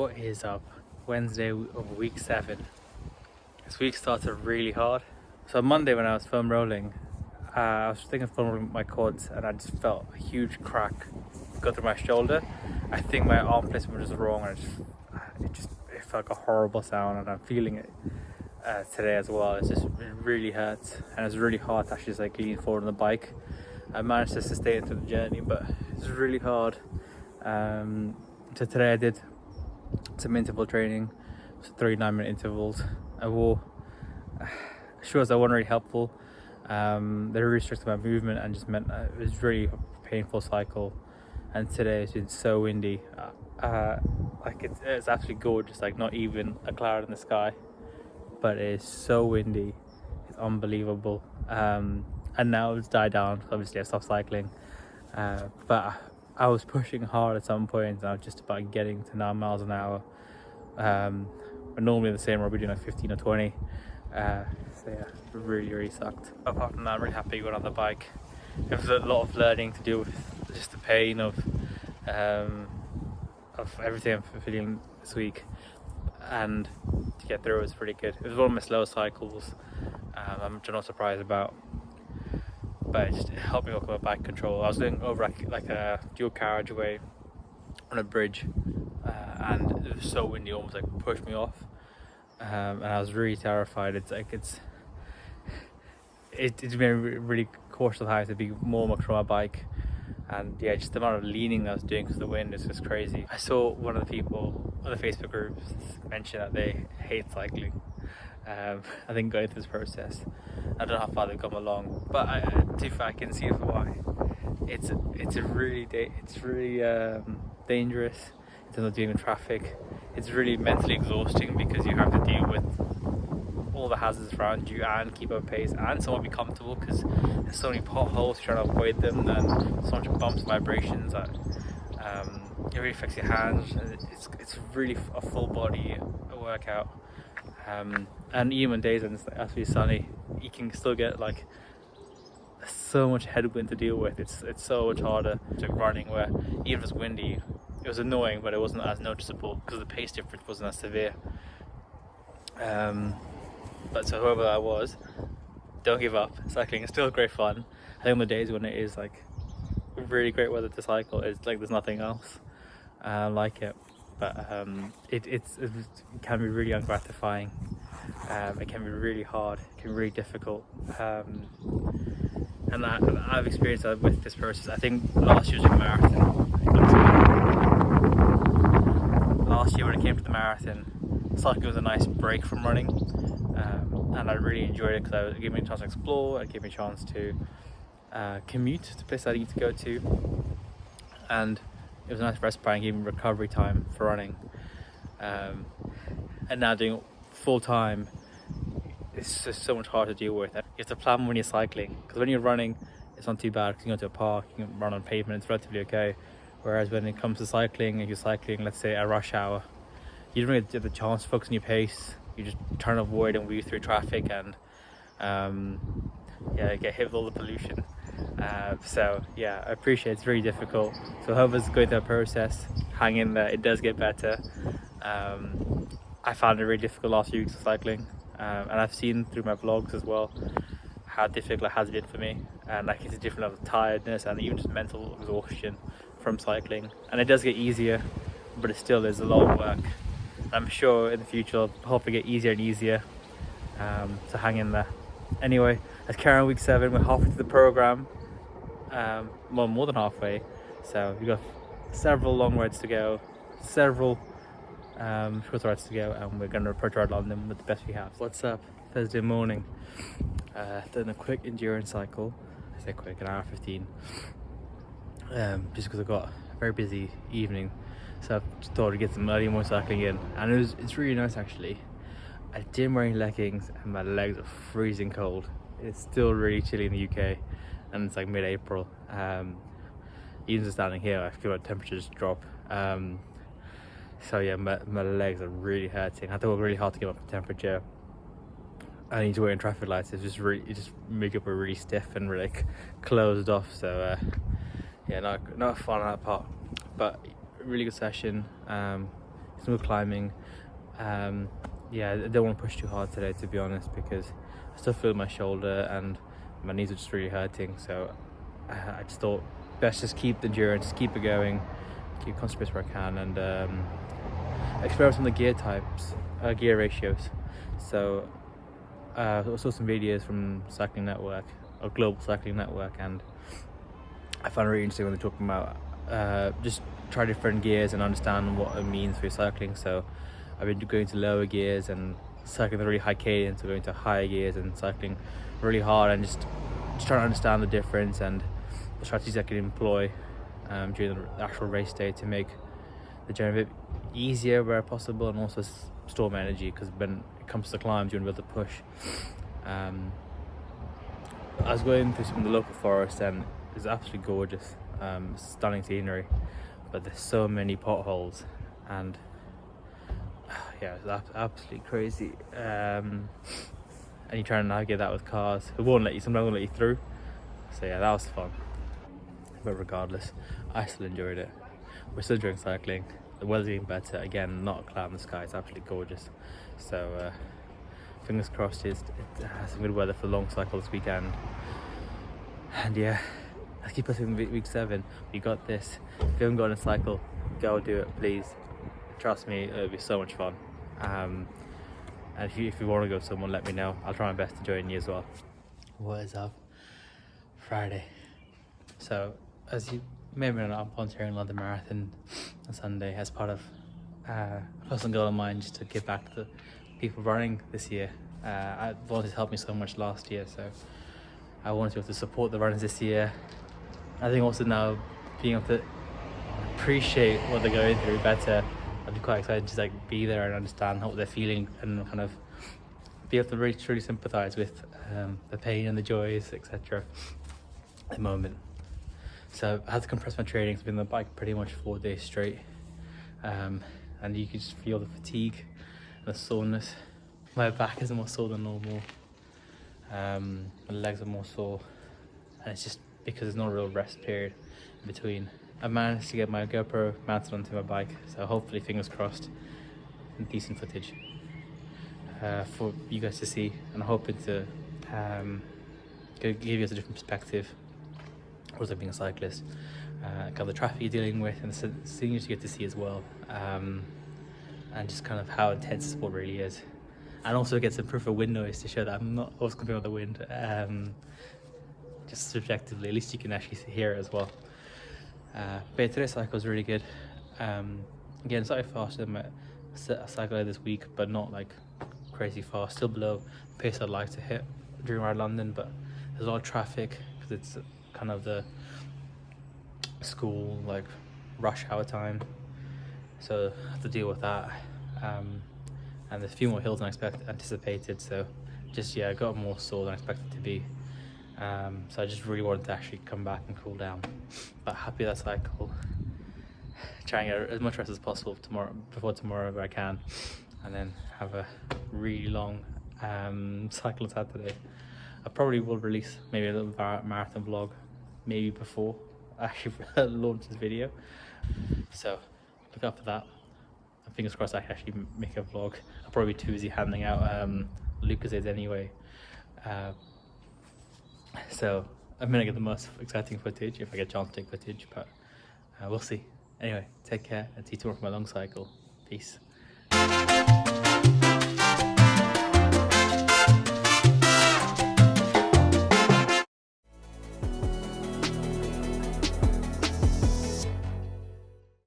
What is up? Wednesday of week 7. This week started really hard. So on Monday when I was foam rolling, I was thinking of foam rolling my quads and I just felt a huge crack go through my shoulder. I think my arm placement was just wrong and it felt like a horrible sound, and I'm feeling it today as well. It really hurts, and it's really hard to actually just like lean forward on the bike. I managed to sustain it through the journey, but it's really hard. So today I did some interval training, so 39-minute intervals. I wore shoes that weren't really helpful. They restricted my movement and just meant it was really a painful cycle. And today it's been so windy. Like it's absolutely gorgeous, like not even a cloud in the sky, but it is so windy. It's unbelievable. And now it's died down. Obviously I stopped cycling, but I was pushing hard at some point, and I was just about getting to 9 miles an hour. But normally the same, I'll be doing like 15 or 20. So yeah, it really sucked. Apart from that, I'm really happy going on the bike. It was a lot of learning to do with just the pain of everything I'm feeling this week, and to get through it was pretty good. It was one of my slow cycles, I'm not surprised about, but it just helped me work with my bike control. I was going over like a dual carriageway on a bridge, and it was so windy, almost like pushed me off, and I was really terrified. It's been really cautious of how to be more control of my bike, and yeah, just the amount of leaning that I was doing because the wind is just crazy. I saw one of the people on the Facebook groups mention that they hate cycling. I think going through this process, I don't know how far they've come along, but I can see why. It's really dangerous in terms of dealing with traffic. It's really mentally exhausting because you have to deal with all the hazards around you and keep up pace and somewhat be comfortable, because there's so many potholes, you're trying to avoid them, and so much bumps, vibrations that it really affects your hands. It's really a full body workout, and even on days when it's absolutely sunny, you can still get like so much headwind to deal with. It's so much harder to running, where even if it's windy, it was annoying, but it wasn't as noticeable because the pace difference wasn't as severe. But so whoever that was, don't give up. Cycling is still great fun. I think on the days when it is like really great weather to cycle, it's like there's nothing else like it. But it can be really ungratifying. It can be really hard. It can be really difficult. And I've experienced that with this process. I think last year was a marathon. Last year when it came to the marathon, cycling was a nice break from running. And I really enjoyed it because it gave me a chance to explore, it gave me a chance to commute to the place I need to go to, and it was a nice respite and gave me recovery time for running. And now doing it full time, it's just so much harder to deal with. You have to plan when you're cycling, because when you're running, it's not too bad because you can go to a park, you can run on pavement, it's relatively okay. Whereas when it comes to cycling, if you're cycling, let's say at rush hour, you don't really get the chance to focus on your pace. You just try to avoid and weave through traffic, and yeah, get hit with all the pollution. So yeah, I appreciate it's really difficult. So whoever's going through that process, hang in there. It does get better. I found it really difficult last few weeks of cycling, and I've seen through my vlogs as well how difficult it has been for me, and like it's a different level of tiredness and even just mental exhaustion from cycling. And it does get easier, but it still is a lot of work. I'm sure in the future I'll hopefully get easier and easier, so hang in there. Anyway, let's carry on week 7. We're halfway through the program, well, more than halfway. So we've got several long rides to go, several short rides to go, and we're going to approach our London with the best we have. What's up? Thursday morning. Done a quick endurance cycle. I say quick, an hour 15. Just because I've got a very busy evening. So I just thought I'd get some early morning cycling in, and it's really nice actually. I didn't wear any leggings and my legs are freezing cold. It's still really chilly in the UK, and it's like mid-April. Even just standing here, I feel like temperatures drop. So yeah, my legs are really hurting. I had to work really hard to get up the temperature. I need to wear in traffic lights. It just make up really stiff and really closed off. So yeah, not fun on that part, but really good session. some good climbing. Yeah, I don't want to push too hard today, to be honest, because I still feel my shoulder and my knees are just really hurting. So I just thought best just keep the endurance, keep it going, keep concentrating where I can, and experiment on the gear types, gear ratios. So I saw some videos from Cycling Network or Global Cycling Network, and I found it really interesting when they're talking about just try different gears and understand what it means for your cycling. So I've been going to lower gears and cycling the really high cadence, or going to higher gears and cycling really hard, and just trying to understand the difference and the strategies I can employ during the actual race day to make the journey a bit easier where possible, and also store my energy, because when it comes to climbs you want to be able to push. I was going through some of the local forest and it's absolutely gorgeous, stunning scenery, but there's so many potholes, and yeah, it's absolutely crazy. And you try to navigate that with cars who won't let you, sometimes won't let you through. So yeah, that was fun. But regardless, I still enjoyed it. We're still enjoying cycling. The weather's getting better. Again, not a cloud in the sky. It's absolutely gorgeous. So fingers crossed it has some good weather for the long cycle this weekend. And yeah, let's keep us in week 7. We got this. If you haven't got a cycle, go do it, please. Trust me, it'll be so much fun. And if you want to go with someone, let me know. I'll try my best to join you as well. What is up? Friday. So, as you may or may not know, I'm volunteering in London Marathon on Sunday as part of a personal goal of mine, just to give back to the people running this year. Volunteers helped me so much last year, so I wanted to be able to support the runners this year. I think also now being able to appreciate what they're going through better, I'd be quite excited to like be there and understand what they're feeling, and kind of be able to really truly sympathize with the pain and the joys, etc. at the moment. So I had to compress my training. I've been on the bike pretty much 4 days straight, and you can just feel the fatigue and the soreness. My back is more sore than normal, my legs are more sore, and it's just because there's no real rest period in between. I managed to get my GoPro mounted onto my bike, so hopefully, fingers crossed, decent footage for you guys to see, and I'm hoping to give you guys a different perspective also being a cyclist, kind of the traffic you're dealing with and the scenes you get to see as well, and just kind of how intense the sport really is, and also get some proof of wind noise to show that I'm not always complaining about the wind, just subjectively, at least you can actually hear it as well. But yeah, today's cycle was really good. Again, slightly faster than my cycle this week, but not like crazy fast, still below the pace I'd like to hit during around London, but there's a lot of traffic because it's kind of the school like rush hour time, so I have to deal with that, and there's a few more hills than anticipated, so just I got more sore than I expected to be, so I just really wanted to actually come back and cool down, but happy that cycle, trying to get as much rest as possible before tomorrow if I can, and then have a really long cycle on Saturday. I probably will release maybe a little marathon vlog maybe before I actually launch this video, so look out for that. Fingers crossed I can actually make a vlog. I'll probably be too busy handing out Lucas's anyway, so I'm gonna get the most exciting footage if I get a chance to take footage, but we'll see. Anyway, take care and see you tomorrow for my long cycle. Peace.